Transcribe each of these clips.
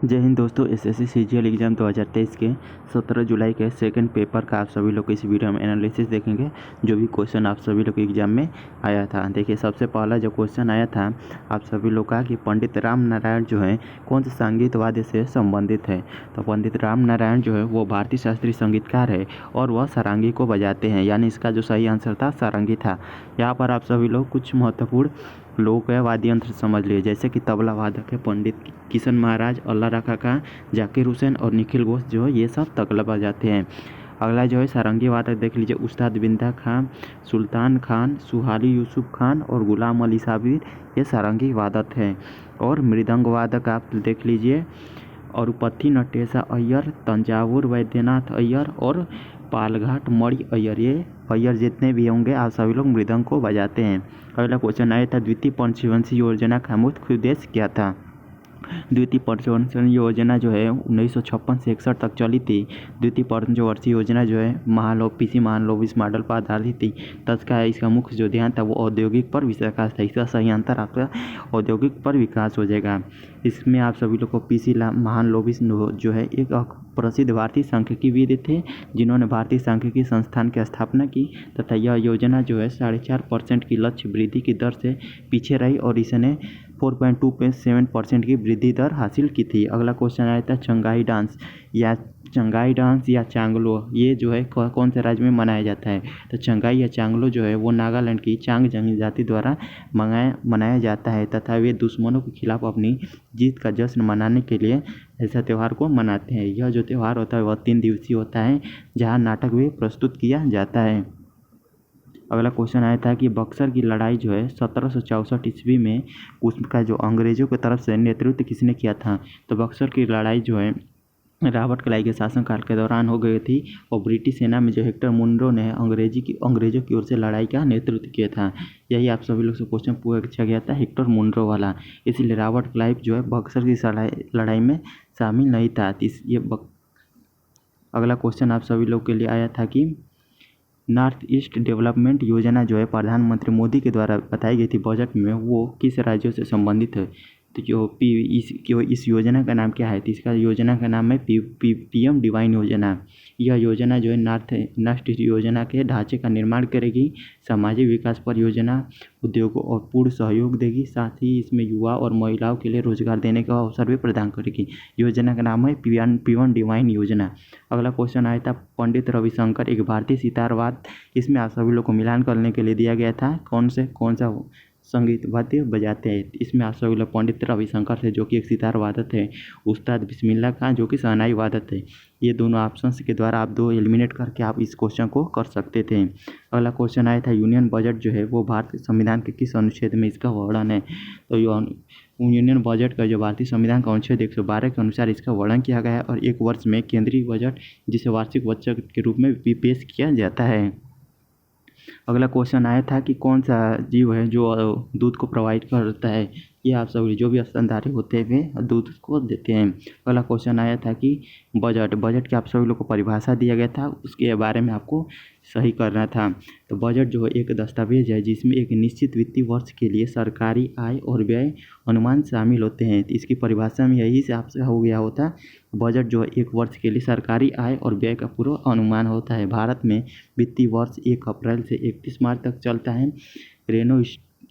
जय हिंद दोस्तों। SSC CGL exam 2023 के 17 जुलाई के सेकंड पेपर का आप सभी लोग इस वीडियो में एनालिसिस देखेंगे। जो भी क्वेश्चन आप सभी लोग के एग्जाम में आया था, देखिए सबसे पहला जो क्वेश्चन आया था आप सभी लोग का कि पंडित राम नारायण जो है कौन से संगीत वाद्य से संबंधित है। तो पंडित राम नारायण जो है वो भारतीय शास्त्रीय संगीतकार है और वह सारंगी को बजाते हैं, यानी इसका जो सही आंसर था सारंगी था। यहाँ पर आप सभी लोग कुछ महत्वपूर्ण लोक वाद्य यंत्र समझ लिए, जैसे कि तबला वादक है पंडित किशन महाराज, अल्लाह रखा खां, जाकिर हुसैन और निखिल घोष जो है ये सब तबला बजाते हैं। अगला जो है सारंगी वादक देख लीजिए, उस्ताद बिंदा खां, सुल्तान खान, सुहाली यूसुफ खान और गुलाम अली साबिर, ये सारंगी वादक हैं। और मृदंग वादक आप देख लीजिए, औरुपथी नटेशा अय्यर, तंजावुर वैद्यनाथ अय्यर और पालघाट मणि अय्यर, ये अय्यर जितने भी होंगे आप सभी लोग मृदंग को बजाते हैं। अगला क्वेश्चन आया था द्वितीय पंचवंशीय योजना का मुख्य उद्देश्य क्या था। द्वितीय पंचवर्षीय योजना जो है 1956 से 61 तक चली थी। द्वितीय पंचवर्षीय योजना जो है पीसी महालनोबिस मॉडल पर आधारित थी। तत्काल इसका मुख्य जो ध्यान था वो औद्योगिक पर विकास था। इसका सही आंसर आपका औद्योगिक पर विकास हो जाएगा। इसमें आप सभी लोग को पीसी महालनोबिस जो है एक प्रसिद्ध भारतीय सांख्यिकीविद थे, जिन्होंने भारतीय सांख्यिकी संस्थान की स्थापना की तथा यह योजना जो है 4.5% की लक्ष्य वृद्धि की दर से पीछे रही और इसने 4.27% की वृद्धि दर हासिल की थी। अगला क्वेश्चन आया था चंगाई डांस या चांगलो, ये जो है कौन से राज्य में मनाया जाता है। तो चंगाई या चांगलो जो है वो नागालैंड की चांग जनजाति द्वारा मनाया जाता है तथा वे दुश्मनों के खिलाफ अपनी जीत का जश्न मनाने के लिए ऐसा त्यौहार को मनाते हैं। यह जो त्यौहार होता है वह 3 दिवसीय होता है, जहाँ नाटक भी प्रस्तुत किया जाता है। अगला क्वेश्चन आया था कि बक्सर की लड़ाई जो है 1764 ईस्वी में उसका जो अंग्रेजों की तरफ से नेतृत्व किसने किया था। तो बक्सर की लड़ाई जो है रॉबर्ट क्लाइव के शासनकाल के दौरान हो गई थी और ब्रिटिश सेना में जो हेक्टर मुनरो ने अंग्रेजों की ओर से लड़ाई का नेतृत्व किया था। यही आप सभी लोग से क्वेश्चन पूछा गया था हेक्टर मुनरो वाला, इसलिए रॉबर्ट क्लाइव जो है बक्सर की लड़ाई में शामिल नहीं था। अगला क्वेश्चन आप सभी लोग के लिए आया था कि नॉर्थ ईस्ट डेवलपमेंट योजना जो है प्रधानमंत्री मोदी के द्वारा बताई गई थी बजट में, वो किस राज्यों से संबंधित है। तो इस योजना का नाम क्या है। तो इसका योजना का नाम है पीएम डिवाइन योजना। यह योजना जो है नॉर्थ ईस्ट योजना के ढांचे का निर्माण करेगी, सामाजिक विकास परियोजना, उद्योगों और पूर्ण सहयोग देगी, साथ ही इसमें युवा और महिलाओं के लिए रोजगार देने का अवसर भी प्रदान करेगी। योजना का नाम है पीएम डिवाइन योजना। अगला क्वेश्चन आया था पंडित रविशंकर एक भारतीय सितारवाद, इसमें आप सभी लोग को मिलान करने के लिए दिया गया था कौन सा संगीत वाद्य बजाते हैं। इसमें आप सभी लोग पंडित रविशंकर थे जो कि एक सितार वादक है, उस्ताद बिस्मिल्लाह खां जो कि शहनाई वादक है। ये दोनों ऑप्शंस के द्वारा आप 2 एलिमिनेट करके आप इस क्वेश्चन को कर सकते थे। अगला क्वेश्चन आया था यूनियन बजट जो है वो भारतीय संविधान के किस अनुच्छेद में इसका वर्णन है। तो यूनियन बजट का जो भारतीय संविधान का अनुच्छेद 112 के अनुसार इसका वर्णन किया गया है और एक वर्ष में केंद्रीय बजट जिसे वार्षिक बजट के रूप में भी पेश किया जाता है। अगला क्वेश्चन आया था कि कौन सा जीव है जो दूध को प्रोवाइड करता है। ये आप सभी जो भी स्तनधारी होते हैं दूध को देते हैं। अगला क्वेश्चन आया था कि बजट के आप सभी लोग को परिभाषा दिया गया था, उसके बारे में आपको सही करना था। तो बजट जो है एक दस्तावेज है जिसमें एक निश्चित वित्तीय वर्ष के लिए सरकारी आय और व्यय अनुमान शामिल होते हैं। तो इसकी परिभाषा में यही से आपसे हो गया होता, बजट जो है एक वर्ष के लिए सरकारी आय और व्यय का पूर्व अनुमान होता है। भारत में वित्तीय वर्ष 1 अप्रैल से 31 मार्च तक चलता है। रेनो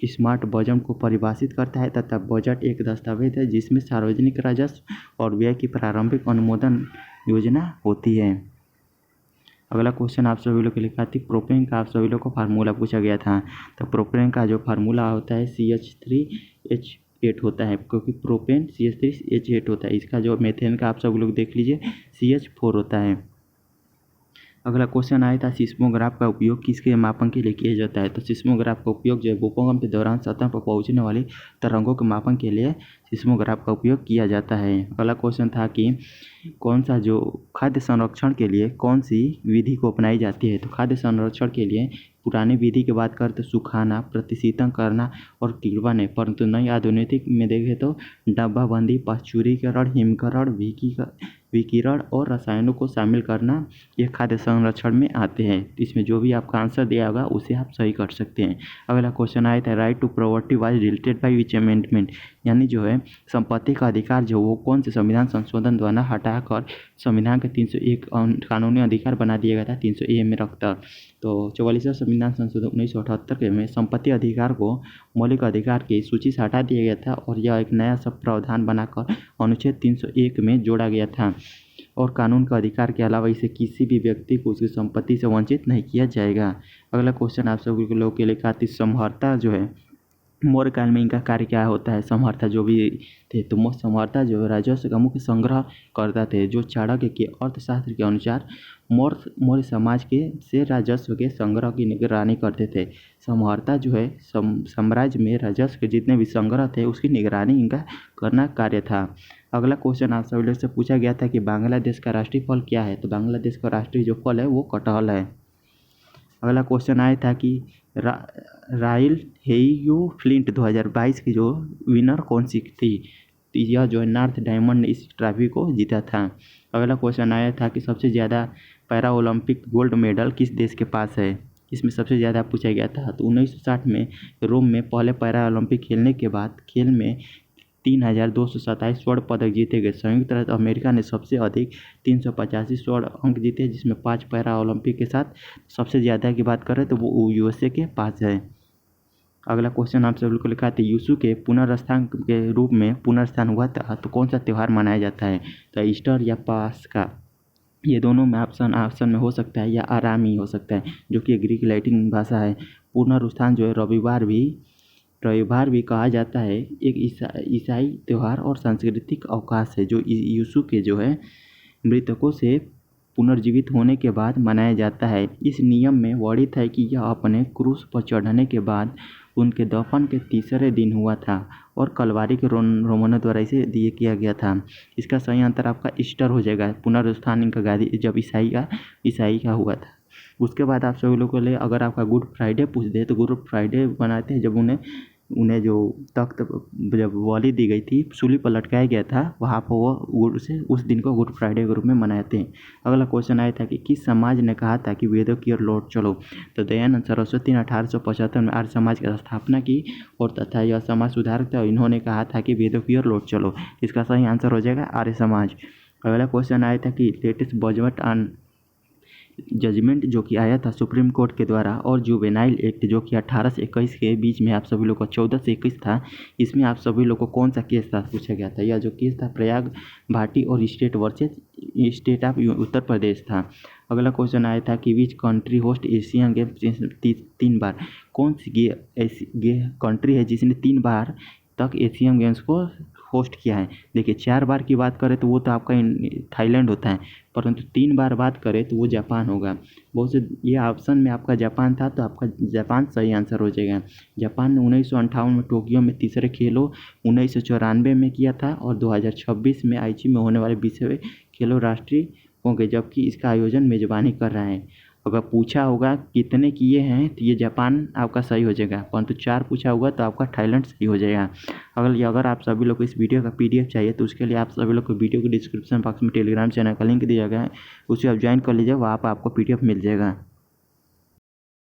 स्मार्ट बजट को परिभाषित करता है तथा बजट एक दस्तावेज है जिसमें सार्वजनिक राजस्व और व्यय की प्रारंभिक अनुमोदन योजना होती है। अगला क्वेश्चन आप सभी लोग के लिए थी प्रोपेन का आप सभी लोग को फार्मूला पूछा गया था। तो प्रोपेन का जो फार्मूला होता है CH3H8 होता है, क्योंकि प्रोपेन CH3H8 होता है। इसका जो मेथेन का आप सब लोग देख लीजिए CH4 होता है। अगला क्वेश्चन आया था सिस्मोग्राफ का उपयोग किसके मापन के लिए किया जाता है। तो सिस्मोग्राफ का उपयोग जो है भूकंप के दौरान सतह पर पहुंचने वाली तरंगों के मापन के लिए सिस्मोग्राफ का उपयोग किया जाता है। अगला क्वेश्चन था कि कौन सा जो खाद्य संरक्षण के लिए कौन सी विधि को अपनाई जाती है। तो खाद्य संरक्षण के लिए पुरानी विधि की बात करें तो सुखाना, प्रतिशीतन करना और किण्वन है, परंतु नई आधुनिक में देखें तो डब्बाबंदी, पाश्चुरीकरण, हिमकरण, विकिरण और रसायनों को शामिल करना ये खाद्य संरक्षण में आते हैं। इसमें जो भी आपका आंसर दिया होगा उसे आप सही कर सकते हैं। अगला क्वेश्चन आया था right to property was related by which amendment, यानी जो है संपत्ति का अधिकार जो वो कौन से संविधान संशोधन द्वारा हटाकर संविधान के 301 कानूनी अधिकार बना दिया गया था 300A में रखकर। तो 44वां संविधान संशोधन 1978 के में संपत्ति अधिकार को मौलिक अधिकार की सूची से हटा दिया गया था और यह एक नया सब प्रावधान बनाकर अनुच्छेद 301 में जोड़ा गया था और कानून का अधिकार के अलावा इसे किसी भी व्यक्ति को उसकी संपत्ति से वंचित नहीं किया जाएगा। अगला क्वेश्चन आप सभी लोगों के लिए खाती समहर्ता जो है मौर्य काल में इनका कार्य क्या होता है। समहर्ता जो भी थे तो समहर्ता जो राजस्व का मुख्य संग्रह करता थे जो चाणक्य के अर्थशास्त्र के अनुसार मौर्य समाज के से राजस्व के संग्रह की निगरानी करते थे। समहर्ता जो है साम्राज्य में राजस्व के जितने भी संग्रह थे उसकी निगरानी इनका करना कार्य था। अगला क्वेश्चन आप सभी लोग से पूछा गया था कि बांग्लादेश का राष्ट्रीय फल क्या है। तो बांग्लादेश का राष्ट्रीय जो फल है वो कटहल है। अगला क्वेश्चन आया था कि रॉयल हेयो फ्लिंट 2022 की जो विनर कौन सी थी। तो यह जो है नॉर्थ डायमंड ने इस ट्रॉफी को जीता था। अगला क्वेश्चन आया था कि सबसे ज़्यादा पैरा ओलंपिक गोल्ड मेडल किस देश के पास है। इसमें सबसे ज़्यादा पूछा गया था। तो 1960 में रोम में पहले पैरा ओलंपिक खेलने के बाद खेल में 3227 स्वर्ण पदक जीते गए। संयुक्त राज्य अमेरिका ने सबसे अधिक 385 स्वर्ण अंक जीते जिसमें 5 पैरा ओलंपिक के साथ सबसे ज़्यादा की बात करें तो वो USA के पास है। अगला क्वेश्चन आप सब लोग को लिखा था यीशु के पुनरुत्थान के रूप में पुनरुत्थान हुआ था तो कौन सा त्यौहार मनाया जाता है। तो ईस्टर या पास्का, ये दोनों में ऑप्शन में हो सकता है या आरामी हो सकता है जो कि ग्रीक लैटिन भाषा है। पुनरुत्थान जो है रविवार भी कहा जाता है। एक ईसाई त्यौहार और सांस्कृतिक अवकाश है जो यीशु के जो है मृतकों से पुनर्जीवित होने के बाद मनाया जाता है। इस नियम में वर्णित है कि यह अपने क्रूस पर चढ़ने के बाद उनके दफन के तीसरे दिन हुआ था और कलवारी के रोमनों द्वारा इसे दिए किया गया था। इसका सही आंसर आपका ईस्टर हो जाएगा। पुनरुत्थान इनका गादी जब ईसाई का हुआ था। उसके बाद आप सभी लोगों के लिए अगर आपका गुड फ्राइडे पूछ दे तो गुड फ्राइडे बनाते हैं जब उन्हें जो तख्त जब बलि दी गई थी सूली पर लटकाया गया था वहाँ पर वो उस दिन को गुड फ्राइडे के रूप में मनाते हैं। अगला क्वेश्चन आया था कि किस समाज ने कहा था कि वेदों की ओर लौट चलो। तो दयानंद सरस्वती ने 1875 में आर्य समाज की स्थापना की और तथा यह समाज सुधारक था। इन्होंने कहा था कि वेदों की ओर लौट चलो। इसका सही आंसर हो जाएगा आर्य समाज। अगला क्वेश्चन आया था कि लेटेस्ट बजट ऑन जजमेंट जो कि आया था सुप्रीम कोर्ट के द्वारा और जुवेनाइल एक्ट जो कि 18 से 21 के बीच में आप सभी लोग को 14 से 21 था। इसमें आप सभी लोग को कौन सा केस था पूछा गया था। यह जो केस था प्रयाग भाटी और स्टेट ऑफ उत्तर प्रदेश था। अगला क्वेश्चन आया था कि which country host Asian games 3 बार। कौन सी कंट्री है जिसने 3 बार तक एशियन गेम्स को होस्ट किया है। देखिए 4 बार की बात करें तो वो तो आपका थाईलैंड होता है परंतु 3 बार बात करें तो वो जापान होगा। बहुत से ये ऑप्शन में आपका जापान था तो आपका जापान सही आंसर हो जाएगा। जापान ने 1958 में टोक्यो में तीसरे खेलों 1994 में किया था और 2026 में आईची में होने वाले 20वें खेलों राष्ट्रीय होंगे जबकि इसका आयोजन मेजबानी कर रहा है। अगर पूछा होगा कितने किए हैं तो ये जापान आपका सही हो जाएगा परंतु 4 पूछा होगा तो आपका थाईलैंड सही हो जाएगा। अगर आप सभी लोग को इस वीडियो का PDF चाहिए तो उसके लिए आप सभी लोग को वीडियो के डिस्क्रिप्शन बॉक्स में टेलीग्राम चैनल का लिंक दिया गया है उसे आप ज्वाइन कर लीजिए वहाँ पर आपको PDF मिल जाएगा।